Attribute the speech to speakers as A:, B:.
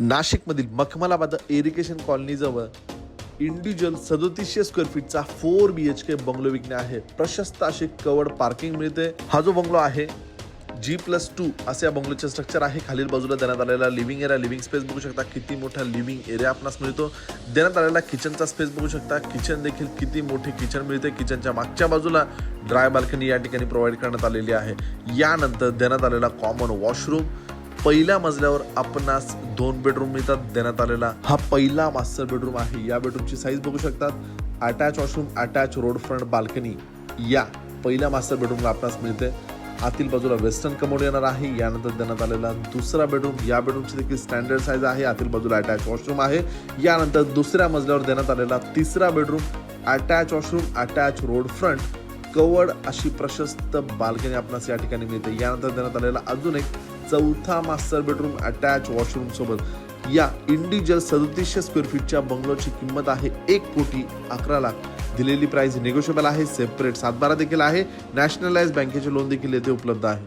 A: नाशिकमधील Makhmalabad irrigation colony जवळ individual 3700 square फीटचा 4 BHK bungalow विकणे आहे. प्रशस्त अशी कवर्ड पार्किंग मिळते. हा जो बंगलो आहे G+2 असे या बंगलोचे स्ट्रक्चर आहे. खालील बाजूला देण्यात आलेला लिव्हिंग एरिया, लिव्हिंग स्पेस बघू शकता. किती मोठा लिव्हिंग एरिया आपणास मिळतो. देण्यात आलेला किचनचा स्पेस बघू शकता. किचन देखील किती मोठे किचन मिळते. किचनच्या मागच्या बाजूला ड्राय बाल्कनी या ठिकाणी प्रोव्हाइड करण्यात आलेली आहे. यानंतर देण्यात आलेला कॉमन वॉशरूम. पहिल्या मजल्यावर आपणास 2 बेडरूम मिळतात. देण्यात आलेला हा पहिला मास्टर बेडरूम आहे. या बेडरूमची साईज बघू शकतात. Attach washroom, attach road front balcony या पहिल्या मास्टर बेडरूमला आपणास मिळते. आतील बाजूला वेस्टर्न कमोड येणार आहे. यानंतर देण्यात आलेला दुसरा बेडरूम. या बेडरूमची देखील स्टँडर्ड साईज आहे. आतील बाजूला अटॅच वॉशरूम आहे. यानंतर दुसऱ्या मजल्यावर देण्यात आलेला तिसरा bedroom, attach washroom, attach road front, covered अशी प्रशस्त बाल्कनी आपणास या ठिकाणी मिळते. यानंतर देण्यात आलेला अजून एक चौथा मास्टर बेडरूम अटॅच वॉशरूम सोबत. या इंडिव्हिज्युअल 3700 स्क्वेअर फीटच्या बंगलोची किंमत आहे 1,11,00,000. दिलेली प्राइस निगोशिएबल आहे. सेपरेट 7/12 देखील आहे. नॅशनलाइज बँकेचे लोन देखील येथे उपलब्ध आहे.